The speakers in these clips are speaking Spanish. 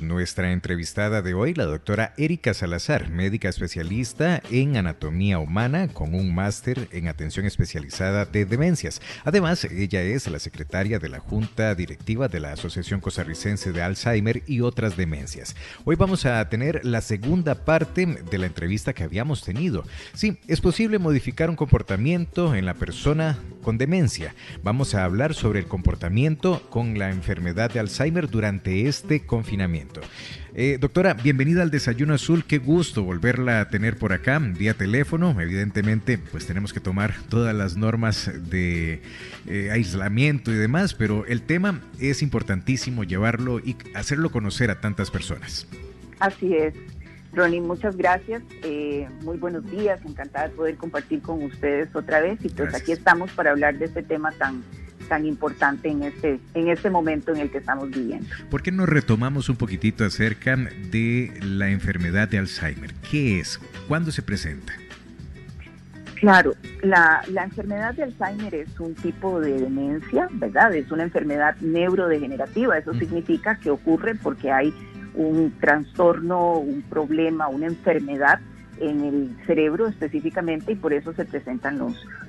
nuestra entrevistada de hoy, la doctora Erika Salazar, médica especialista en anatomía humana con un máster en atención especializada de demencias. Además, ella es la secretaria de la Junta Directiva de la Asociación Costarricense de Alzheimer y otras demencias. Hoy vamos a tener la segunda parte de la entrevista que habíamos tenido. Sí, es posible modificar un comportamiento en la persona con demencia. Vamos a hablar sobre el comportamiento con la enfermedad de Alzheimer durante este confinamiento. Doctora, bienvenida al Desayuno Azul. Qué gusto volverla a tener por acá vía teléfono. Evidentemente, pues tenemos que tomar todas las normas de aislamiento y demás, pero el tema es importantísimo llevarlo y hacerlo conocer a tantas personas. Así es. Ronnie, muchas gracias. Muy buenos días. Encantada de poder compartir con ustedes otra vez. Y pues gracias. Aquí estamos para hablar de este tema tan importante en este momento en el que estamos viviendo. ¿Por qué no retomamos un poquitito acerca de la enfermedad de Alzheimer? ¿Qué es? ¿Cuándo se presenta? Claro, la enfermedad de Alzheimer es un tipo de demencia, ¿verdad? Es una enfermedad neurodegenerativa. Eso significa que ocurre porque hay un trastorno, un problema, una enfermedad en el cerebro específicamente, y por eso se presentan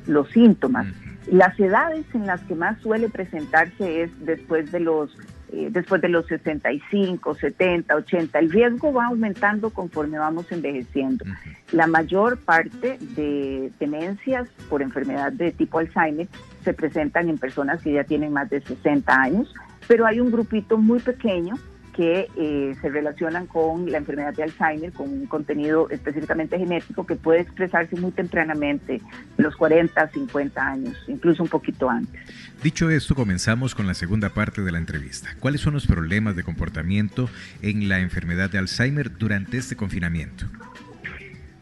los síntomas. Las edades en las que más suele presentarse es después de los 65, 70, 80. El riesgo va aumentando conforme vamos envejeciendo. La mayor parte de demencias por enfermedad de tipo Alzheimer se presentan en personas que ya tienen más de 60 años, pero hay un grupito muy pequeño que se relacionan con la enfermedad de Alzheimer, con un contenido específicamente genético que puede expresarse muy tempranamente, los 40, 50 años, incluso un poquito antes. Dicho esto, comenzamos con la segunda parte de la entrevista. ¿Cuáles son los problemas de comportamiento en la enfermedad de Alzheimer durante este confinamiento?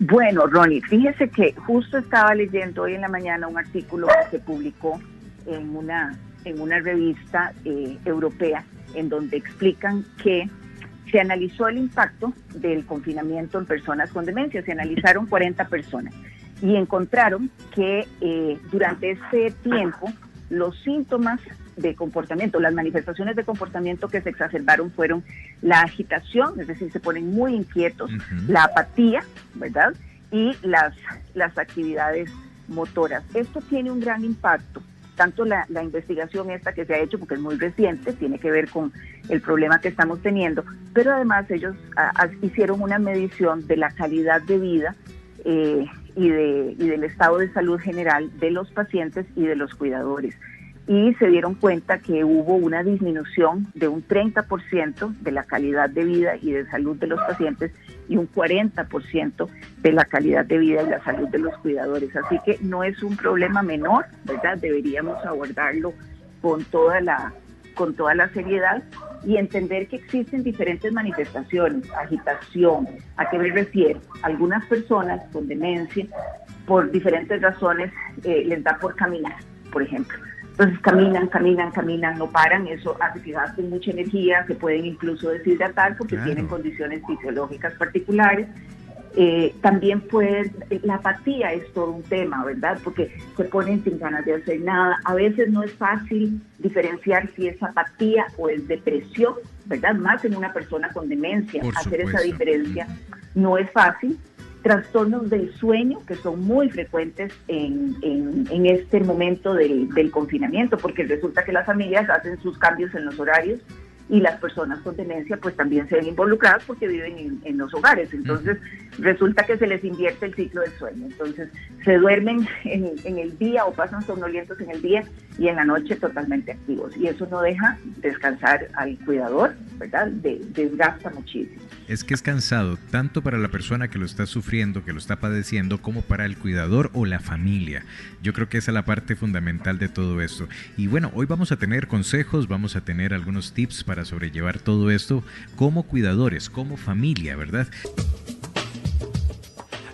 Bueno, Ronnie, fíjese que justo estaba leyendo hoy en la mañana un artículo que se publicó en una revista europea, en donde explican que se analizó el impacto del confinamiento en personas con demencia. Se analizaron 40 personas y encontraron que durante ese tiempo los síntomas de comportamiento, las manifestaciones de comportamiento que se exacerbaron fueron la agitación, es decir, se ponen muy inquietos, la apatía, ¿verdad? Y las actividades motoras. Esto tiene un gran impacto. Tanto la investigación esta que se ha hecho, porque es muy reciente, tiene que ver con el problema que estamos teniendo, pero además ellos hicieron una medición de la calidad de vida y del estado de salud general de los pacientes y de los cuidadores. Y se dieron cuenta que hubo una disminución de un 30% de la calidad de vida y de salud de los pacientes y un 40% de la calidad de vida y la salud de los cuidadores. Así que no es un problema menor, ¿verdad? Deberíamos abordarlo con toda la seriedad y entender que existen diferentes manifestaciones, agitación. ¿A qué me refiero? Algunas personas con demencia, por diferentes razones, les da por caminar, por ejemplo. Entonces caminan, no paran. Eso hace que gasten mucha energía, se pueden incluso deshidratar porque tienen condiciones fisiológicas particulares. También la apatía es todo un tema, ¿verdad? Porque se ponen sin ganas de hacer nada. A veces no es fácil diferenciar si es apatía o es depresión, ¿verdad? Más en una persona con demencia, hacer esa diferencia no es fácil. Trastornos del sueño, que son muy frecuentes en este momento del confinamiento, porque resulta que las familias hacen sus cambios en los horarios y las personas con demencia pues también se ven involucradas porque viven en los hogares. Entonces resulta que se les invierte el ciclo del sueño. Entonces se duermen en el día o pasan somnolientos en el día y en la noche totalmente activos. Y eso no deja descansar al cuidador, ¿verdad? Desgasta muchísimo. Es que es cansado tanto para la persona que lo está sufriendo, que lo está padeciendo, como para el cuidador o la familia. Yo creo que esa es la parte fundamental de todo esto. Y bueno, hoy vamos a tener consejos, vamos a tener algunos tips para sobrellevar todo esto como cuidadores, como familia, ¿verdad?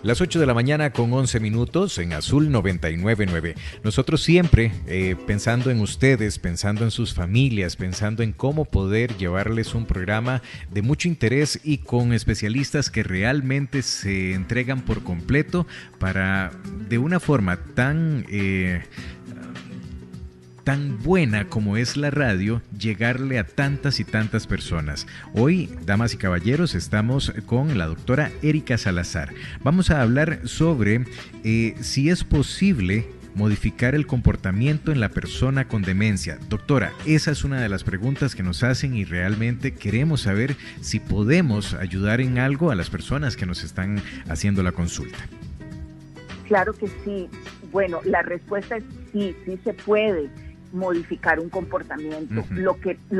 Las 8 de la mañana con 11 minutos en Azul 99.9. Nosotros siempre pensando en ustedes, pensando en sus familias, pensando en cómo poder llevarles un programa de mucho interés y con especialistas que realmente se entregan por completo para, de una forma tan tan buena como es la radio, llegarle a tantas y tantas personas. Hoy, damas y caballeros, estamos con la doctora Erika Salazar. Vamos a hablar sobre si es posible modificar el comportamiento en la persona con demencia. Doctora, esa es una de las preguntas que nos hacen y realmente queremos saber si podemos ayudar en algo a las personas que nos están haciendo la consulta. Claro que sí. Bueno, la respuesta es sí, sí se puede modificar un comportamiento. Lo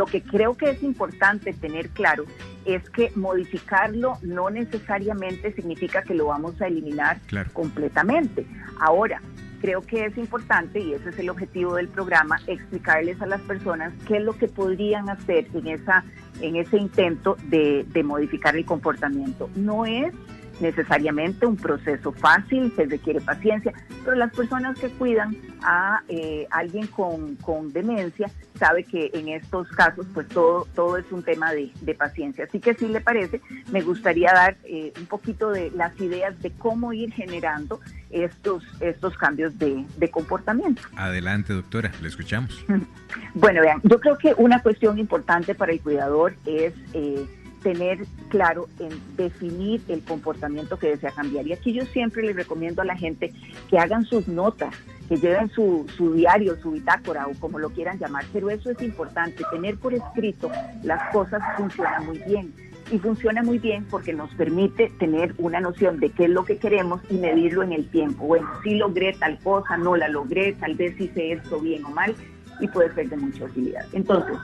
que creo que es importante tener claro es que modificarlo no necesariamente significa que lo vamos a eliminar completamente. Ahora, creo que es importante, y ese es el objetivo del programa, explicarles a las personas qué es lo que podrían hacer en ese intento de modificar el comportamiento. No es necesariamente un proceso fácil, se requiere paciencia, pero las personas que cuidan a alguien con demencia sabe que en estos casos pues todo es un tema de paciencia. Así que si le parece, me gustaría dar un poquito de las ideas de cómo ir generando estos cambios de comportamiento. Adelante, doctora, le escuchamos. Bueno, vean, yo creo que una cuestión importante para el cuidador es tener claro en definir el comportamiento que desea cambiar. Y aquí yo siempre les recomiendo a la gente que hagan sus notas, que lleven su diario, su bitácora o como lo quieran llamar, pero eso es importante, tener por escrito las cosas funciona muy bien. Y funciona muy bien porque nos permite tener una noción de qué es lo que queremos y medirlo en el tiempo. Bueno, si logré tal cosa, no la logré, tal vez hice esto bien o mal, y puede ser de mucha utilidad. Entonces,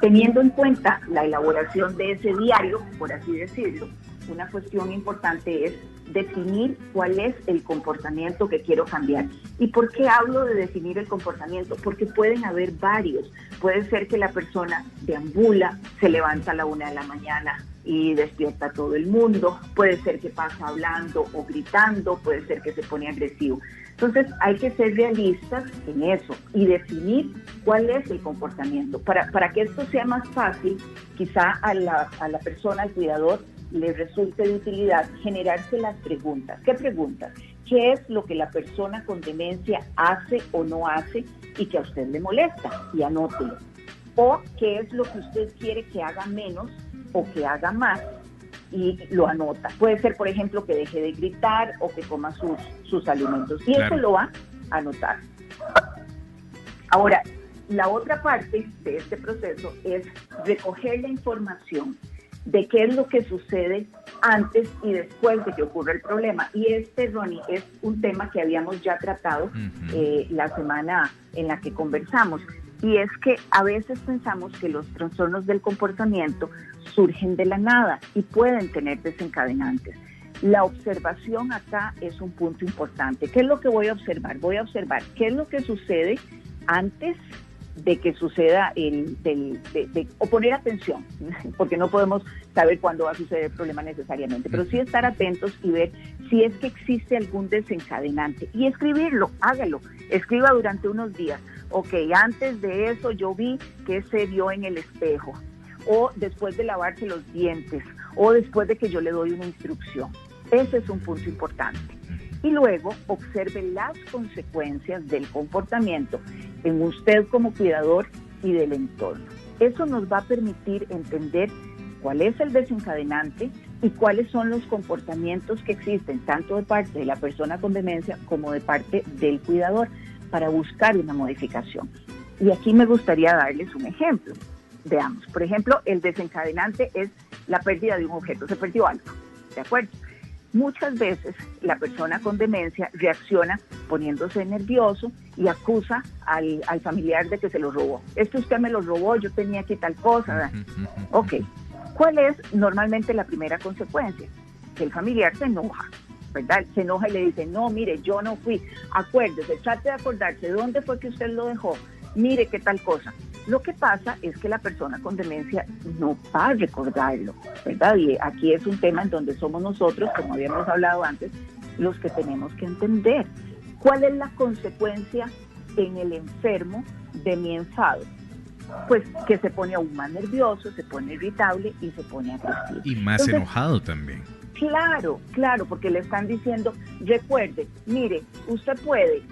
teniendo en cuenta la elaboración de ese diario, por así decirlo, una cuestión importante es definir cuál es el comportamiento que quiero cambiar. ¿Y por qué hablo de definir el comportamiento? Porque pueden haber varios. Puede ser que la persona deambula, se levanta a la 1 de la mañana y despierta a todo el mundo. Puede ser que pasa hablando o gritando, puede ser que se pone agresivo. Entonces hay que ser realistas en eso y definir cuál es el comportamiento. Para que esto sea más fácil, quizá a la persona, al cuidador, le resulte de utilidad generarse las preguntas. ¿Qué preguntas? ¿Qué es lo que la persona con demencia hace o no hace y que a usted le molesta? Y anótelo. ¿O qué es lo que usted quiere que haga menos o que haga más? Y lo anota. Puede ser, por ejemplo, que deje de gritar o que coma sus alimentos. Y eso lo va a anotar. Ahora, la otra parte de este proceso es recoger la información de qué es lo que sucede antes y después de que ocurra el problema. Y Ronnie, es un tema que habíamos ya tratado la semana en la que conversamos. Y es que a veces pensamos que los trastornos del comportamiento surgen de la nada y pueden tener desencadenantes. La observación acá es un punto importante. ¿Qué es lo que voy a observar? Voy a observar qué es lo que sucede antes de que suceda o poner atención, porque no podemos saber cuándo va a suceder el problema necesariamente, pero sí estar atentos y ver si es que existe algún desencadenante y escribirlo, hágalo, escriba durante unos días. Ok, antes de eso yo vi que se vio en el espejo, o después de lavarse los dientes, o después de que yo le doy una instrucción. Ese es un punto importante. Y luego observe las consecuencias del comportamiento en usted como cuidador y del entorno. Eso nos va a permitir entender cuál es el desencadenante y cuáles son los comportamientos que existen, tanto de parte de la persona con demencia como de parte del cuidador, para buscar una modificación. Y aquí me gustaría darles un ejemplo. Veamos, por ejemplo, el desencadenante es la pérdida de un objeto, se perdió algo, ¿de acuerdo? Muchas veces la persona con demencia reacciona poniéndose nervioso y acusa al familiar de que se lo robó. Es que usted me lo robó, yo tenía aquí tal cosa, ¿verdad? Ok, ¿cuál es normalmente la primera consecuencia? Que el familiar se enoja, ¿verdad? Se enoja y le dice, no, mire, yo no fui, acuérdese, trate de acordarse, ¿dónde fue que usted lo dejó? Mire qué tal cosa. Lo que pasa es que la persona con demencia no va a recordarlo, ¿verdad? Y aquí es un tema en donde somos nosotros, como habíamos hablado antes, los que tenemos que entender cuál es la consecuencia en el enfermo de mi enfado. Pues que se pone aún más nervioso, se pone irritable y se pone agresivo. Y más entonces, enojado también. Claro, porque le están diciendo, recuerde, mire, usted puede,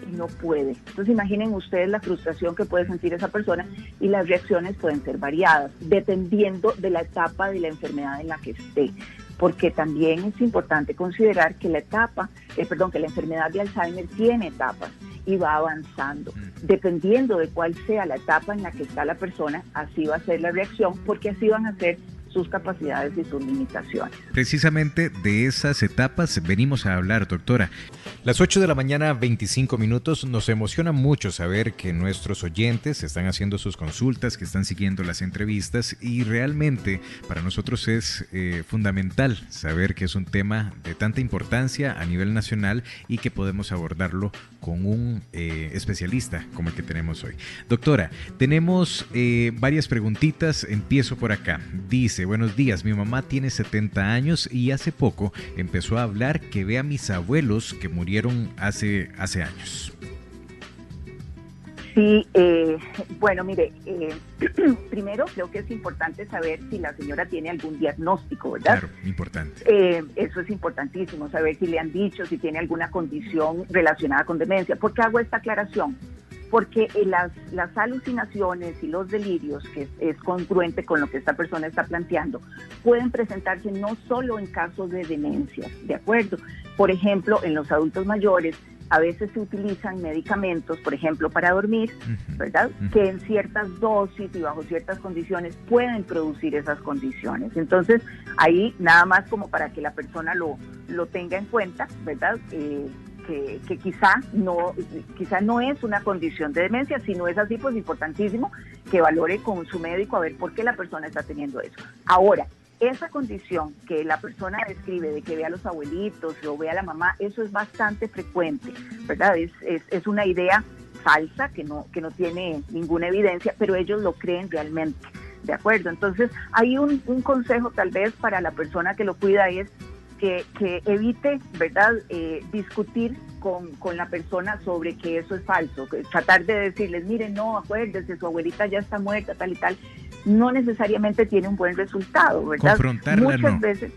y no puede. Entonces imaginen ustedes la frustración que puede sentir esa persona, y las reacciones pueden ser variadas, dependiendo de la etapa de la enfermedad en la que esté. Porque también es importante considerar que la enfermedad de Alzheimer tiene etapas y va avanzando. Dependiendo de cuál sea la etapa en la que está la persona, así va a ser la reacción, porque así van a ser sus capacidades y sus limitaciones. Precisamente de esas etapas venimos a hablar, doctora. Las 8 de la mañana, 25 minutos. Nos emociona mucho saber que nuestros oyentes están haciendo sus consultas, que están siguiendo las entrevistas, y realmente para nosotros es fundamental saber que es un tema de tanta importancia a nivel nacional y que podemos abordarlo con un especialista como el que tenemos hoy. Doctora, tenemos varias preguntitas. Empiezo por acá. Dice: buenos días, mi mamá tiene 70 años y hace poco empezó a hablar que ve a mis abuelos que murieron hace años. Sí, bueno, mire, primero creo que es importante saber si la señora tiene algún diagnóstico, ¿verdad? Claro, importante. Eso es importantísimo, saber si le han dicho, si tiene alguna condición relacionada con demencia. ¿Por qué hago esta aclaración? Porque las alucinaciones y los delirios, que es congruente con lo que esta persona está planteando, pueden presentarse no solo en casos de demencias, ¿de acuerdo? Por ejemplo, en los adultos mayores, a veces se utilizan medicamentos, por ejemplo, para dormir, ¿verdad? Que en ciertas dosis y bajo ciertas condiciones pueden producir esas condiciones. Entonces, ahí nada más como para que la persona lo tenga en cuenta, ¿verdad? Que quizá no es una condición de demencia. Si no es así, pues importantísimo que valore con su médico a ver por qué la persona está teniendo eso. Ahora, esa condición que la persona describe de que ve a los abuelitos o ve a la mamá, eso es bastante frecuente, ¿verdad? Es una idea falsa que no tiene ninguna evidencia, pero ellos lo creen realmente, ¿de acuerdo? Entonces, hay un consejo tal vez para la persona que lo cuida, es que evite, ¿verdad?, discutir con la persona sobre que eso es falso, tratar de decirles, miren, no, acuérdense, su abuelita ya está muerta, tal y tal, no necesariamente tiene un buen resultado, ¿verdad? Confrontarla, muchas veces,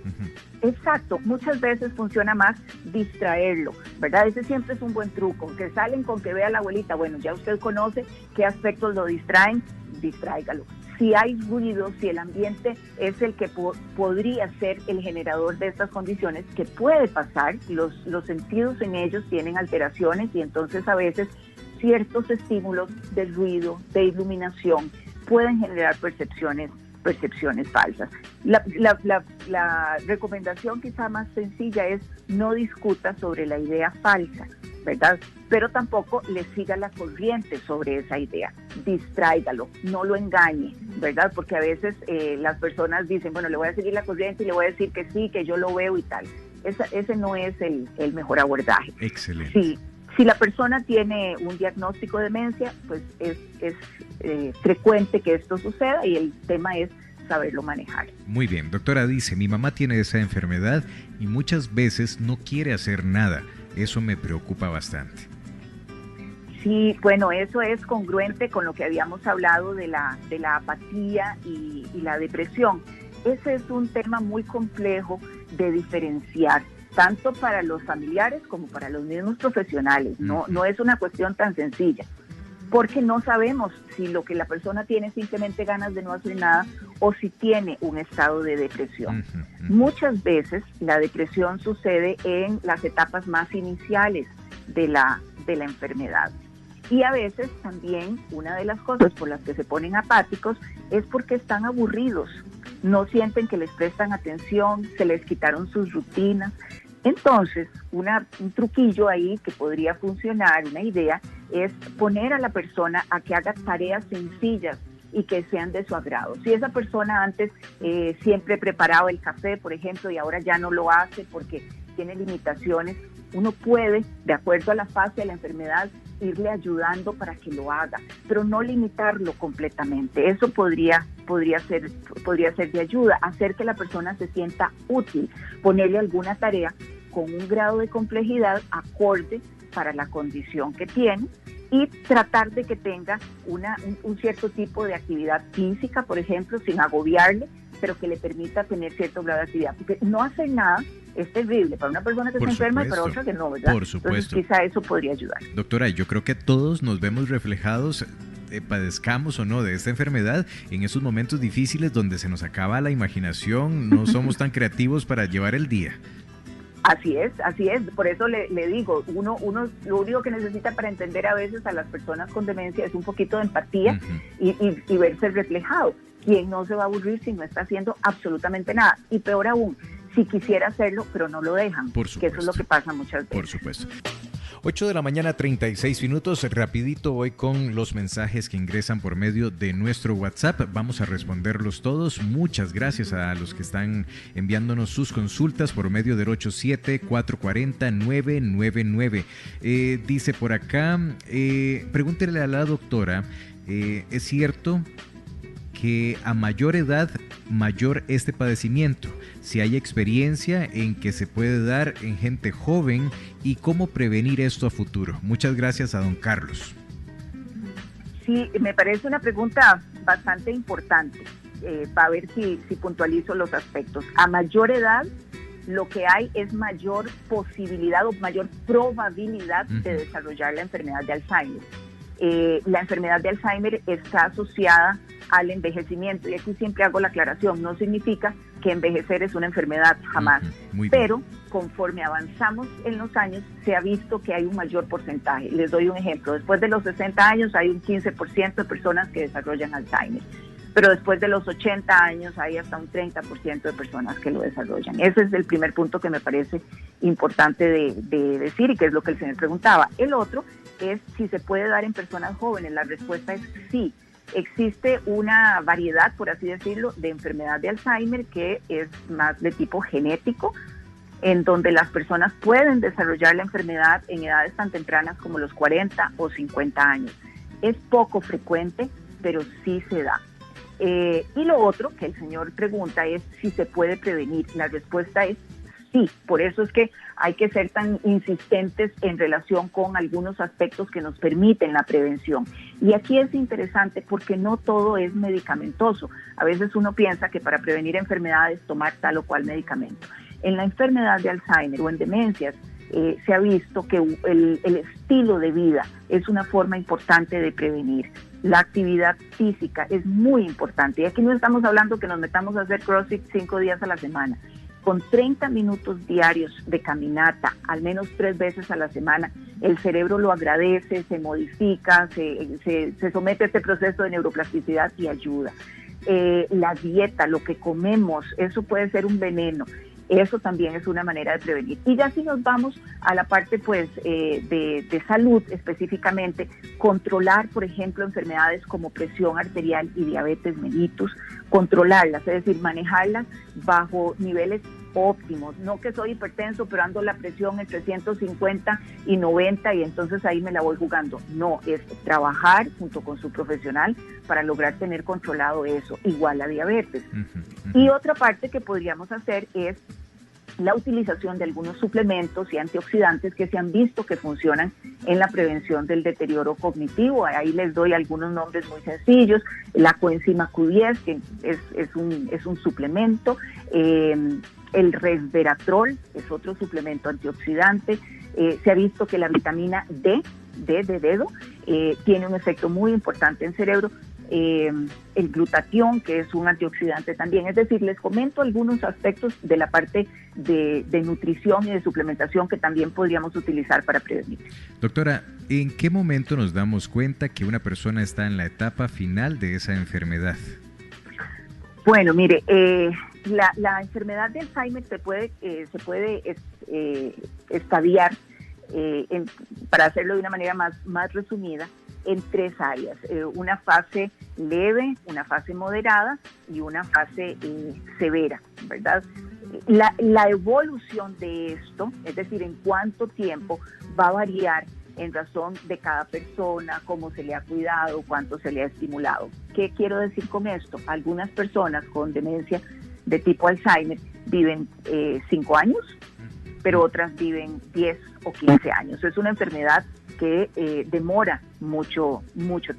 exacto, muchas veces funciona más distraerlo, ¿verdad? Ese siempre es un buen truco, que salen con que vea a la abuelita, bueno, ya usted conoce qué aspectos lo distraen, distráigalo. Si hay ruido, si el ambiente es el que podría ser el generador de estas condiciones, que puede pasar, los sentidos en ellos tienen alteraciones, y entonces a veces ciertos estímulos de ruido, de iluminación, pueden generar percepciones falsas. La recomendación quizá más sencilla es: no discuta sobre la idea falsa, ¿verdad? Pero tampoco le siga la corriente sobre esa idea. Distráigalo, no lo engañe, ¿verdad? Porque a veces las personas dicen, bueno, le voy a seguir la corriente y le voy a decir que sí, que yo lo veo y tal. Ese no es el mejor abordaje. Excelente. Si la persona tiene un diagnóstico de demencia, pues es frecuente que esto suceda, y el tema es saberlo manejar. Muy bien, doctora, dice: mi mamá tiene esa enfermedad y muchas veces no quiere hacer nada. Eso me preocupa bastante. Sí, bueno, eso es congruente con lo que habíamos hablado de la apatía y la depresión. Ese es un tema muy complejo de diferenciar, tanto para los familiares como para los mismos profesionales. No es una cuestión tan sencilla, porque no sabemos si lo que la persona tiene es simplemente ganas de no hacer nada o si tiene un estado de depresión. Muchas veces la depresión sucede en las etapas más iniciales de la enfermedad. Y a veces también una de las cosas por las que se ponen apáticos es porque están aburridos, no sienten que les prestan atención, se les quitaron sus rutinas. Entonces, un truquillo ahí que podría funcionar, una idea, es poner a la persona a que haga tareas sencillas y que sean de su agrado. Si esa persona antes siempre preparaba el café, por ejemplo, y ahora ya no lo hace porque tiene limitaciones, uno puede, de acuerdo a la fase de la enfermedad, irle ayudando para que lo haga, pero no limitarlo completamente. Eso podría ser de ayuda, hacer que la persona se sienta útil, ponerle alguna tarea con un grado de complejidad acorde para la condición que tiene, y tratar de que tenga un cierto tipo de actividad física, por ejemplo, sin agobiarle, pero que le permita tener cierto grado de actividad. Porque no hacer nada es terrible para una persona que está enferma y para otra que no, ¿verdad? Por supuesto. Entonces, quizá eso podría ayudar. Doctora, yo creo que todos nos vemos reflejados, padezcamos o no de esta enfermedad, en esos momentos difíciles donde se nos acaba la imaginación, no somos tan creativos para llevar el día. Así es, por eso le digo, uno lo único que necesita para entender a veces a las personas con demencia es un poquito de empatía y verse reflejado. ¿Quién no se va a aburrir si no está haciendo absolutamente nada? Y peor aún, si quisiera hacerlo, pero no lo dejan, que eso es lo que pasa muchas veces. Por supuesto. 8 de la mañana, 36 minutos. Rapidito voy con los mensajes que ingresan por medio de nuestro WhatsApp. Vamos a responderlos todos. Muchas gracias a los que están enviándonos sus consultas por medio del 87-440-999. Dice por acá, pregúntele a la doctora, ¿es cierto que a mayor edad, mayor este padecimiento? Si hay experiencia en que se puede dar en gente joven y cómo prevenir esto a futuro. Muchas gracias a don Carlos. Sí, me parece una pregunta bastante importante, para ver si puntualizo los aspectos. A mayor edad, lo que hay es mayor posibilidad o mayor probabilidad de desarrollar la enfermedad de Alzheimer. La enfermedad de Alzheimer está asociada al envejecimiento, y aquí siempre hago la aclaración, no significa que envejecer es una enfermedad, jamás, pero conforme avanzamos en los años se ha visto que hay un mayor porcentaje. Les doy un ejemplo: después de los 60 años hay un 15% de personas que desarrollan Alzheimer, pero después de los 80 años hay hasta un 30% de personas que lo desarrollan. Ese es el primer punto que me parece importante de decir, y que es lo que el señor preguntaba. El otro es si se puede dar en personas jóvenes. La respuesta es sí. Existe una variedad, por así decirlo, de enfermedad de Alzheimer que es más de tipo genético, en donde las personas pueden desarrollar la enfermedad en edades tan tempranas como los 40 o 50 años. Es poco frecuente, pero sí se da. Y lo otro que el señor pregunta es si se puede prevenir. La respuesta es sí. Por eso es que hay que ser tan insistentes en relación con algunos aspectos que nos permiten la prevención. Y aquí es interesante porque no todo es medicamentoso. A veces uno piensa que para prevenir enfermedades tomar tal o cual medicamento. En la enfermedad de Alzheimer o en demencias se ha visto que el estilo de vida es una forma importante de prevenir. La actividad física es muy importante. Y aquí no estamos hablando que nos metamos a hacer CrossFit 5 días a la semana. Con 30 minutos diarios de caminata, al menos 3 veces a la semana, el cerebro lo agradece, se modifica, se somete a este proceso de neuroplasticidad y ayuda. La dieta, lo que comemos, eso puede ser un veneno. Eso también es una manera de prevenir. Y ya si nos vamos a la parte de salud específicamente, controlar, por ejemplo, enfermedades como presión arterial y diabetes mellitus, controlarlas, es decir, manejarlas bajo niveles óptimos. No que soy hipertenso, pero ando la presión entre 150 y 90 y entonces ahí me la voy jugando. No, es trabajar junto con su profesional para lograr tener controlado eso, igual la diabetes. Y otra parte que podríamos hacer es la utilización de algunos suplementos y antioxidantes que se han visto que funcionan en la prevención del deterioro cognitivo. Ahí les doy algunos nombres muy sencillos: la coenzima Q10, que es un suplemento, el resveratrol es otro suplemento antioxidante. Se ha visto que la vitamina D de dedo, tiene un efecto muy importante en cerebro. El glutatión, que es un antioxidante también. Es decir, les comento algunos aspectos de la parte de nutrición y de suplementación que también podríamos utilizar para prevenir. Doctora, ¿en qué momento nos damos cuenta que una persona está en la etapa final de esa enfermedad? Bueno, mire, la enfermedad de Alzheimer se puede estadiar, para hacerlo de una manera más resumida, en 3 áreas: una fase leve, una fase moderada y una fase severa, ¿verdad? La evolución de esto, es decir, en cuánto tiempo, va a variar en razón de cada persona, cómo se le ha cuidado, cuánto se le ha estimulado. ¿Qué quiero decir con esto? Algunas personas con demencia de tipo Alzheimer viven 5 años, pero otras viven 10 o 15 años. Es una enfermedad que demora mucho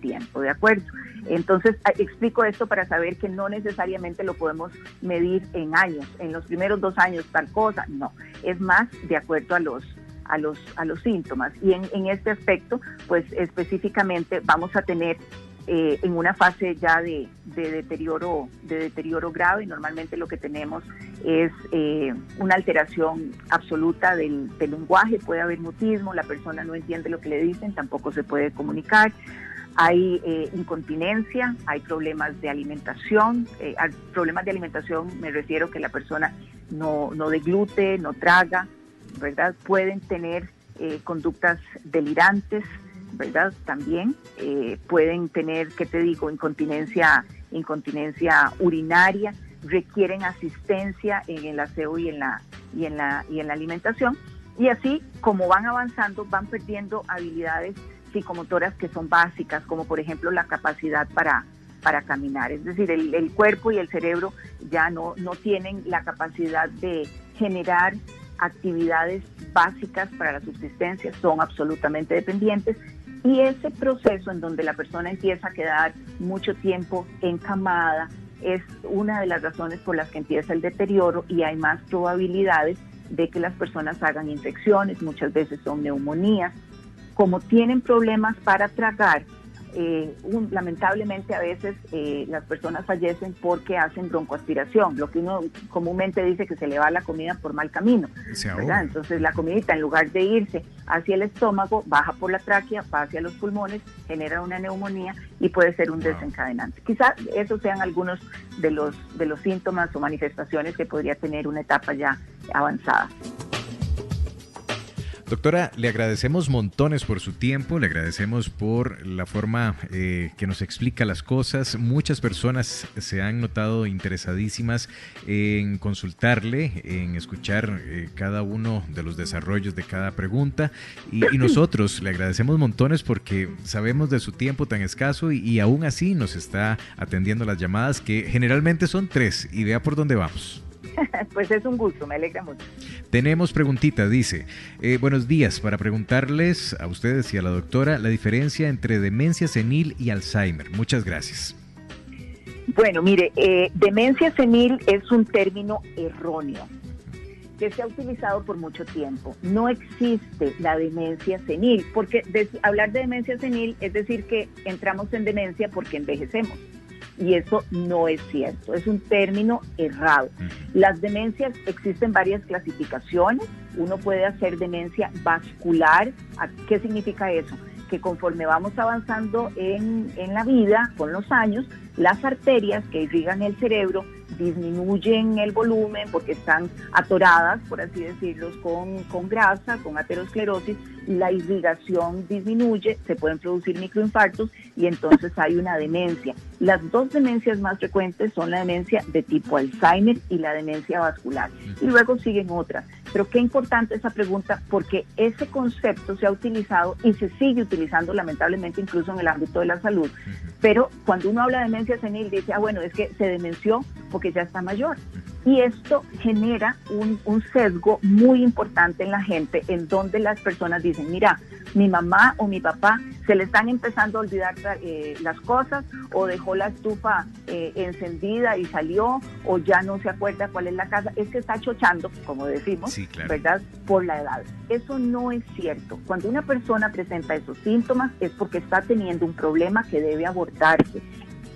tiempo, ¿de acuerdo? Entonces, explico esto para saber que no necesariamente lo podemos medir en años, en los primeros 2 años tal cosa, no, es más de acuerdo a los síntomas. Y en este aspecto, pues específicamente vamos a tener en una fase ya de deterioro grave. Normalmente lo que tenemos es una alteración absoluta del lenguaje, puede haber mutismo, la persona no entiende lo que le dicen, tampoco se puede comunicar. Hay incontinencia, hay problemas de alimentación. Problemas de alimentación me refiero que la persona no deglute, no traga, ¿verdad? Pueden tener conductas delirantes, ¿verdad? También pueden tener, ¿qué te digo? Incontinencia urinaria, requieren asistencia en el aseo y en la alimentación, y así como van avanzando van perdiendo habilidades psicomotoras que son básicas, como por ejemplo la capacidad para caminar. Es decir, el cuerpo y el cerebro ya no tienen la capacidad de generar actividades básicas para la subsistencia, son absolutamente dependientes, y ese proceso en donde la persona empieza a quedar mucho tiempo encamada es una de las razones por las que empieza el deterioro, y hay más probabilidades de que las personas hagan infecciones, muchas veces son neumonías. Como tienen problemas para tragar, lamentablemente a veces las personas fallecen porque hacen broncoaspiración, lo que uno comúnmente dice que se le va la comida por mal camino, ¿verdad? Entonces la comidita, en lugar de irse hacia el estómago, baja por la tráquea, va hacia los pulmones, genera una neumonía y puede ser un desencadenante. Quizás esos sean algunos de los síntomas o manifestaciones que podría tener una etapa ya avanzada. Doctora, le agradecemos montones por su tiempo, le agradecemos por la forma que nos explica las cosas. Muchas personas se han notado interesadísimas en consultarle, en escuchar cada uno de los desarrollos de cada pregunta, y nosotros le agradecemos montones porque sabemos de su tiempo tan escaso y aún así nos está atendiendo las llamadas, que generalmente son 3, y vea por dónde vamos. Pues es un gusto, me alegra mucho. Tenemos preguntitas, dice, buenos días, para preguntarles a ustedes y a la doctora la diferencia entre demencia senil y Alzheimer. Muchas gracias. Bueno, mire, demencia senil es un término erróneo que se ha utilizado por mucho tiempo. No existe la demencia senil, porque hablar de demencia senil es decir que entramos en demencia porque envejecemos. Y eso no es cierto, es un término errado. Las demencias, existen varias clasificaciones. Uno puede hacer demencia vascular. ¿Qué significa eso? Que conforme vamos avanzando en la vida, con los años, las arterias que irrigan el cerebro disminuyen el volumen porque están atoradas, por así decirlo, con grasa, con aterosclerosis. La irrigación disminuye, se pueden producir microinfartos y entonces hay una demencia. Las 2 demencias más frecuentes son la demencia de tipo Alzheimer y la demencia vascular. Y luego siguen otras. Pero qué importante esa pregunta, porque ese concepto se ha utilizado y se sigue utilizando lamentablemente incluso en el ámbito de la salud. Pero cuando uno habla de demencia senil dice, bueno, es que se demenció porque ya está mayor. Y esto genera un sesgo muy importante en la gente, en donde las personas dicen, mira, mi mamá o mi papá se le están empezando a olvidar las cosas, o dejó la estufa encendida y salió, o ya no se acuerda cuál es la casa, es que está chochando, como decimos, sí, claro, ¿verdad?, por la edad. Eso no es cierto. Cuando una persona presenta esos síntomas es porque está teniendo un problema que debe abordarse.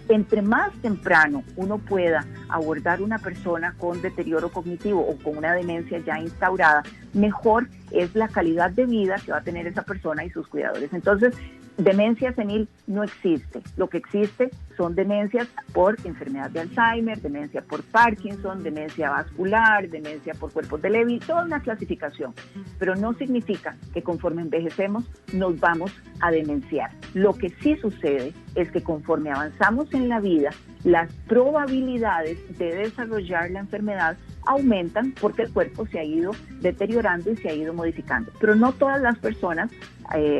Entre más temprano uno pueda abordar una persona con deterioro cognitivo o con una demencia ya instaurada, mejor es la calidad de vida que va a tener esa persona y sus cuidadores. Entonces, demencia senil no existe. Lo que existe son demencias por enfermedad de Alzheimer, demencia por Parkinson, demencia vascular, demencia por cuerpos de Lewy, toda una clasificación. Pero no significa que conforme envejecemos nos vamos a demenciar. Lo que sí sucede es que conforme avanzamos en la vida, las probabilidades de desarrollar la enfermedad aumentan porque el cuerpo se ha ido deteriorando y se ha ido modificando. Pero no todas las personas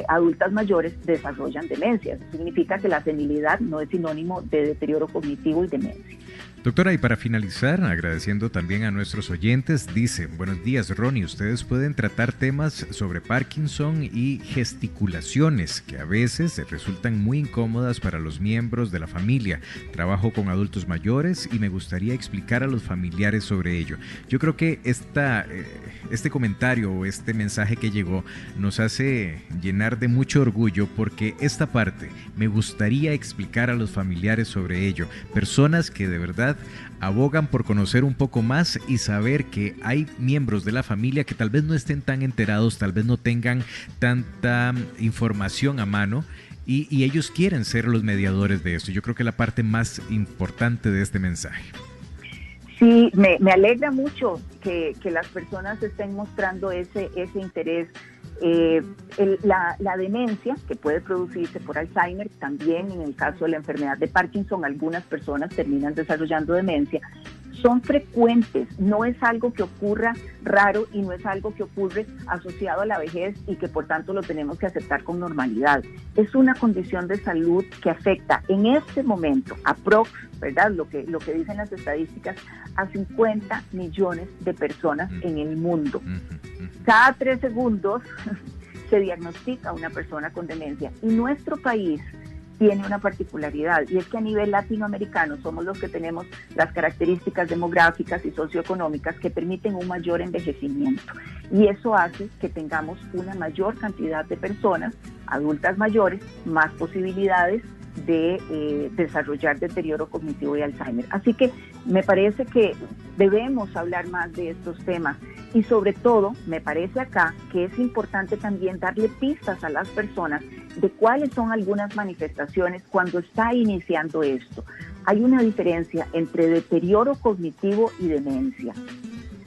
adultas mayores desarrollan demencia. Eso significa que la senilidad no es sinónimo de deterioro cognitivo y demencia. Doctora, y para finalizar, agradeciendo también a nuestros oyentes, dice: buenos días, Ronnie, ustedes pueden tratar temas sobre Parkinson y gesticulaciones que a veces resultan muy incómodas para los miembros de la familia. Trabajo con adultos mayores y me gustaría explicar a los familiares sobre ello. Yo creo que este comentario o este mensaje que llegó nos hace llenar de mucho orgullo, porque esta parte me gustaría explicar a los familiares sobre ello. Personas que de verdad abogan por conocer un poco más y saber que hay miembros de la familia que tal vez no estén tan enterados, tal vez no tengan tanta información a mano, y ellos quieren ser los mediadores de esto. Yo creo que la parte más importante de este mensaje. Sí, me alegra mucho que las personas estén mostrando ese interés. La demencia, que puede producirse por Alzheimer, también en el caso de la enfermedad de Parkinson, algunas personas terminan desarrollando demencia, son frecuentes, no es algo que ocurra raro y no es algo que ocurre asociado a la vejez y que por tanto lo tenemos que aceptar con normalidad. Es una condición de salud que afecta en este momento, ¿verdad? Lo que dicen las estadísticas, a 50 millones de personas en el mundo. Cada 3 segundos se diagnostica una persona con demencia, y nuestro país tiene una particularidad, y es que a nivel latinoamericano somos los que tenemos las características demográficas y socioeconómicas que permiten un mayor envejecimiento, y eso hace que tengamos una mayor cantidad de personas adultas mayores, más posibilidades de desarrollar deterioro cognitivo y Alzheimer. Así que me parece que debemos hablar más de estos temas, y sobre todo me parece acá que es importante también darle pistas a las personas de cuáles son algunas manifestaciones cuando está iniciando esto. Hay una diferencia entre deterioro cognitivo y demencia.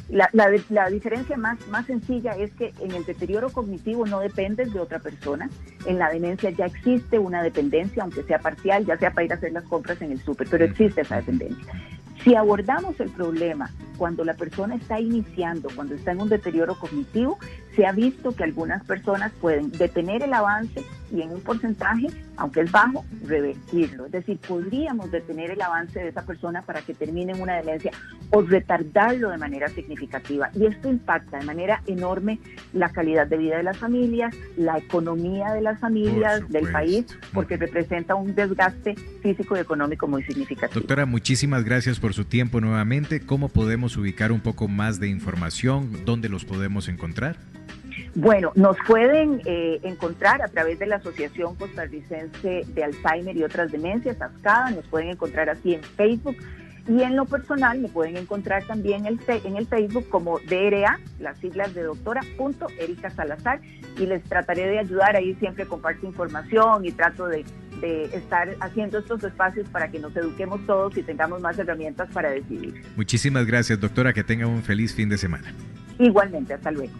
La diferencia más sencilla es que en el deterioro cognitivo no dependes de otra persona. En la demencia ya existe una dependencia, aunque sea parcial, ya sea para ir a hacer las compras en el súper, pero existe esa dependencia. Si abordamos el problema cuando la persona está iniciando, cuando está en un deterioro cognitivo, se ha visto que algunas personas pueden detener el avance y en un porcentaje, aunque es bajo, revertirlo. Es decir, podríamos detener el avance de esa persona para que termine en una demencia o retardarlo de manera significativa. Y esto impacta de manera enorme la calidad de vida de las familias, la economía de las familias, del país, porque representa un desgaste físico y económico muy significativo. Doctora, muchísimas gracias por su tiempo nuevamente. ¿Cómo podemos ubicar un poco más de información? ¿Dónde los podemos encontrar? Bueno, nos pueden encontrar a través de la Asociación Costarricense de Alzheimer y otras demencias, ASCADA. Nos pueden encontrar así en Facebook, y en lo personal me pueden encontrar también en el Facebook como DRA, las siglas de doctora, .Erika Salazar, y les trataré de ayudar. Ahí siempre comparto información y trato de estar haciendo estos espacios para que nos eduquemos todos y tengamos más herramientas para decidir. Muchísimas gracias, doctora, que tenga un feliz fin de semana. Igualmente, hasta luego.